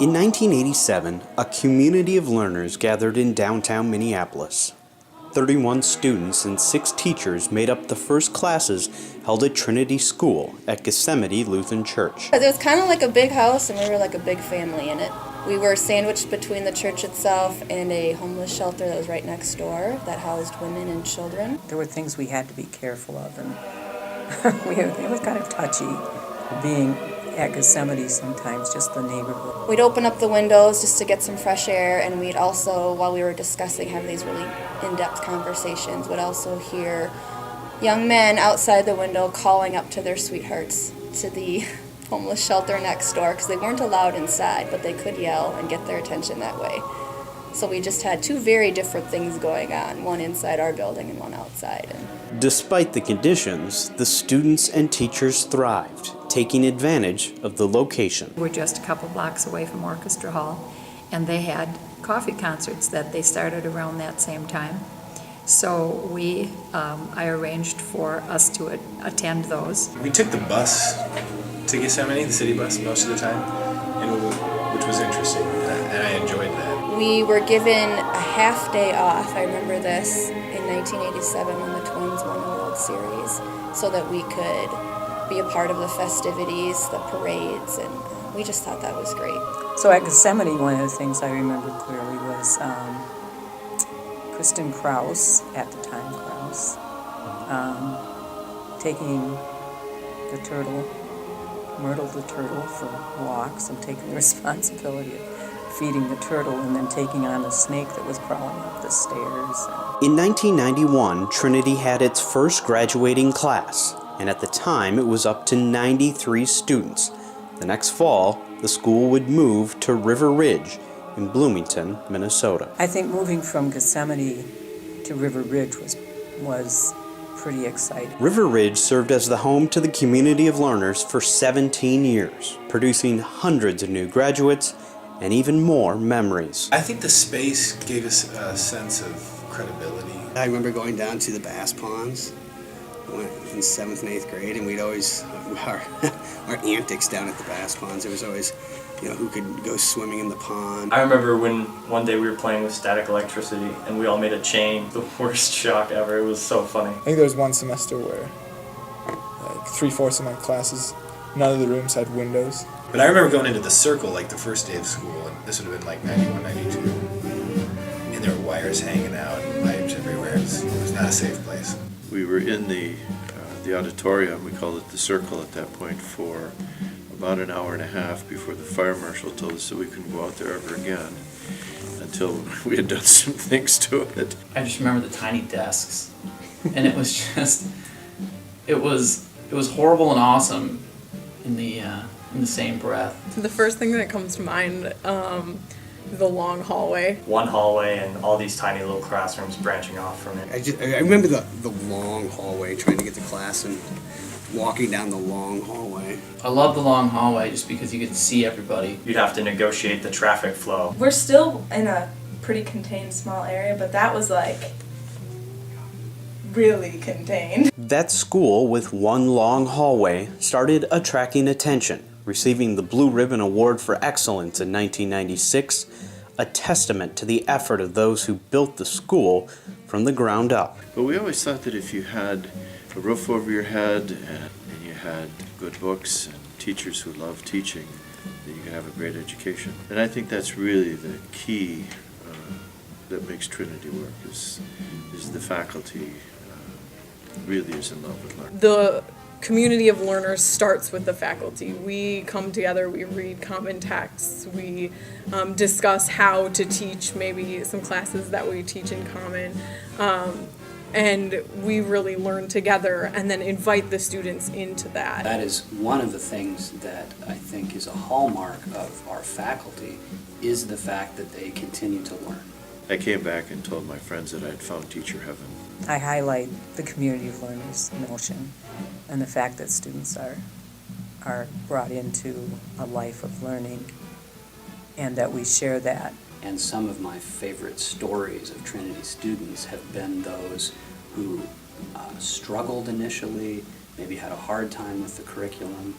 In 1987, a community of learners gathered in downtown Minneapolis. 31 students and 6 teachers made up the first classes held at Trinity School at Gethsemane Lutheran Church. It was kind of like a big house, and we were like a big family in it. We were sandwiched between the church itself and a homeless shelter that was right next door that housed women and children. There were things we had to be careful of, and it was kind of touchy being at Gethsemane sometimes, just the neighborhood. We'd open up the windows just to get some fresh air, and we'd also, while we were discussing, have these really in-depth conversations, would also hear young men outside the window calling up to their sweethearts to the homeless shelter next door, because they weren't allowed inside, but they could yell and get their attention that way. So we just had 2 very different things going on, one inside our building and one outside. Despite the conditions, the students and teachers thrived, taking advantage of the location. We're just a couple blocks away from Orchestra Hall, and they had coffee concerts that they started around that same time. So I arranged for us to attend those. We took the bus to Gethsemane, the city bus, most of the time, which was interesting, and I enjoyed that. We were given a half day off, I remember this, in 1987 when the Twins won the World Series, so that we could be a part of the festivities, the parades, and we just thought that was great. So at Gethsemane, one of the things I remember clearly was Kristen Krause, at the time Krause, taking the turtle, Myrtle the turtle, for walks and taking the responsibility of feeding the turtle and then taking on the snake that was crawling up the stairs. In 1991, Trinity had its first graduating class, and at the time it was up to 93 students. The next fall, the school would move to River Ridge in Bloomington, Minnesota. I think moving from Gethsemane to River Ridge was pretty exciting. River Ridge served as the home to the community of learners for 17 years, producing hundreds of new graduates and even more memories. I think the space gave us a sense of credibility. I remember going down to the bass ponds. I went in 7th and 8th grade, and we'd always, our antics down at the bass ponds, it was always, who could go swimming in the pond. I remember when one day we were playing with static electricity and we all made a chain. The worst shock ever. It was so funny. I think there was one semester where like 3/4 of my classes, none of the rooms had windows. But I remember going into the circle like the first day of school, and this would have been like 91, 92, and there were wires hanging out and pipes everywhere. It was not a safe place. We were in the auditorium, we called it the circle at that point, for about an hour and a half before the fire marshal told us that we couldn't go out there ever again until we had done some things to it. I just remember the tiny desks, and it was just, it was horrible and awesome in the same breath. The first thing that comes to mind, the long hallway. One hallway and all these tiny little classrooms branching off from it. I remember the long hallway, trying to get to class and walking down the long hallway. I love the long hallway just because you could see everybody. You'd have to negotiate the traffic flow. We're still in a pretty contained small area, but that was like really contained. That school, with one long hallway, started attracting attention, receiving the Blue Ribbon Award for Excellence in 1996, a testament to the effort of those who built the school from the ground up. But we always thought that if you had a roof over your head and you had good books and teachers who loved teaching, that you could have a great education. And I think that's really the key that makes Trinity work, is the faculty really is in love with learning. The community of learners starts with the faculty. We come together, we read common texts, we discuss how to teach maybe some classes that we teach in common, and we really learn together and then invite the students into that. That is one of the things that I think is a hallmark of our faculty, is the fact that they continue to learn. I came back and told my friends that I had found teacher heaven. I highlight the community of learners notion and the fact that students are brought into a life of learning and that we share that. And some of my favorite stories of Trinity students have been those who struggled initially, maybe had a hard time with the curriculum,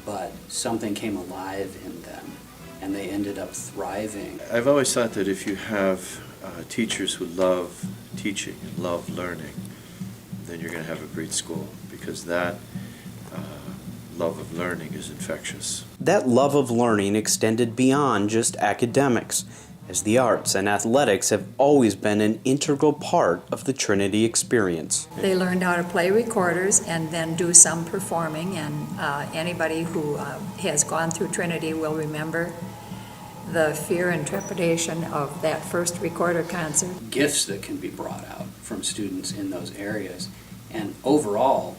but something came alive in them and they ended up thriving. I've always thought that if you have teachers who love teaching and love learning, then you're going to have a great school, because that love of learning is infectious. That love of learning extended beyond just academics, as the arts and athletics have always been an integral part of the Trinity experience. They learned how to play recorders and then do some performing, and anybody who has gone through Trinity will remember the fear and trepidation of that first recorder concert. Gifts that can be brought out from students in those areas, and overall,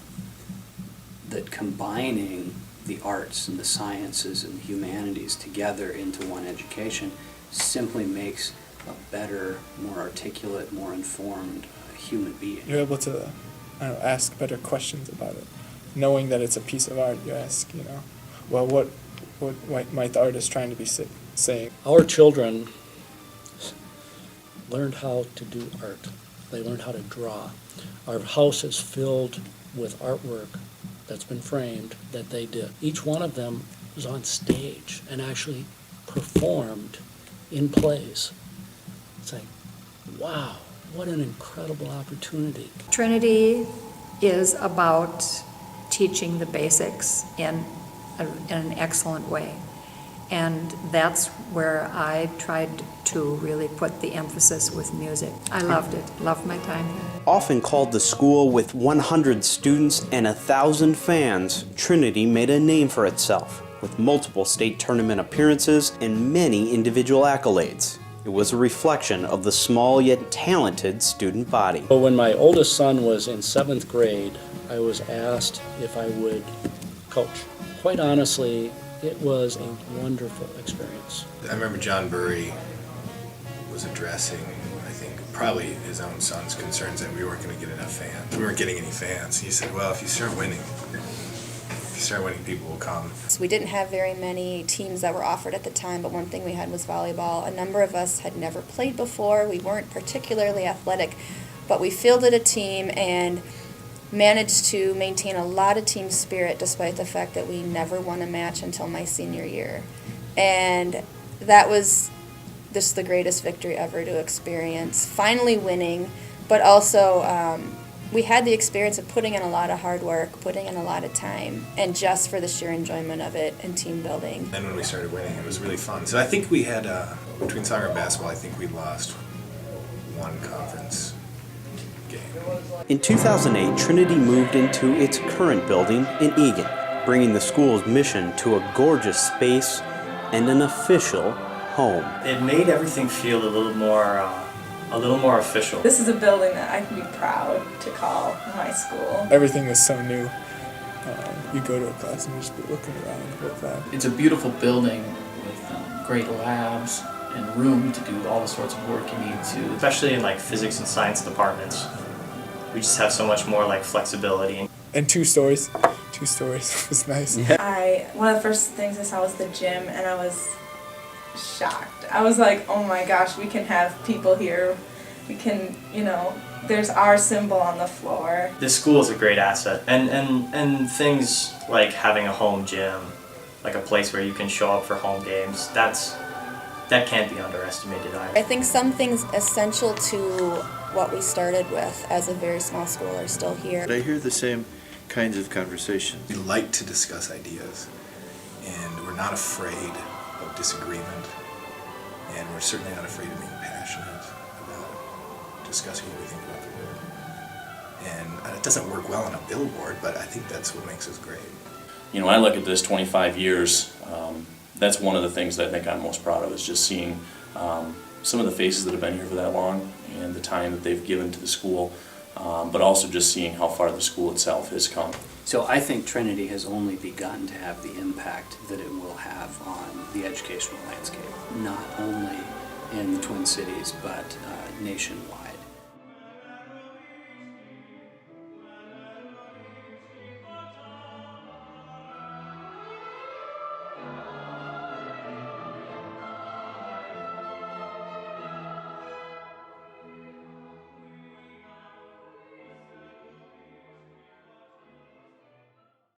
that combining the arts and the sciences and the humanities together into one education simply makes a better, more articulate, more informed human being. You're able to, ask better questions about it. Knowing that it's a piece of art, you ask, well, what might the artist trying to be saying? Our children learned how to do art. They learned how to draw. Our house is filled with artwork that's been framed that they did. Each one of them was on stage and actually performed in plays. It's like, wow, what an incredible opportunity. Trinity is about teaching the basics in an excellent way. And that's where I tried to really put the emphasis with music. I loved it, loved my time here. Often called the school with 100 students and 1,000 fans, Trinity made a name for itself, with multiple state tournament appearances and many individual accolades. It was a reflection of the small yet talented student body. But when my oldest son was in 7th grade, I was asked if I would coach. Quite honestly, it was a wonderful experience. I remember John Burry was addressing, I think, probably his own son's concerns that we weren't going to get enough fans. We weren't getting any fans. He said, well, if you start winning, people will come. So we didn't have very many teams that were offered at the time, but one thing we had was volleyball. A number of us had never played before. We weren't particularly athletic, but we fielded a team and managed to maintain a lot of team spirit despite the fact that we never won a match until my senior year. And that was just the greatest victory ever to experience. Finally winning, but also we had the experience of putting in a lot of hard work, putting in a lot of time, and just for the sheer enjoyment of it and team building. And when we started winning, it was really fun. So I think we had, between soccer and basketball, I think we lost one conference game. In 2008, Trinity moved into its current building in Eagan, bringing the school's mission to a gorgeous space and an official home. It made everything feel a little more official. This is a building that I can be proud to call my school. Everything was so new. You go to a class and you just be looking around with that. It's a beautiful building with great labs and room to do all the sorts of work you need to. Especially in like physics and science departments. We just have so much more like flexibility. And 2 stories. 2 stories was nice. Yeah. One of the first things I saw was the gym, and I was shocked. I was like, oh my gosh, we can have people here. We can, there's our symbol on the floor. This school is a great asset. And things like having a home gym, like a place where you can show up for home games, that can't be underestimated either. I think some things essential to what we started with as a very small school are still here. But I hear the same kinds of conversations. We like to discuss ideas, and we're not afraid of disagreement, and we're certainly not afraid of being passionate about discussing what we think about the world. And it doesn't work well on a billboard, but I think that's what makes us great. When I look at this 25 years, that's one of the things that I think I'm most proud of, is just seeing some of the faces that have been here for that long and the time that they've given to the school, but also just seeing how far the school itself has come. So I think Trinity has only begun to have the impact that it will have on the educational landscape, not only in the Twin Cities, but nationwide.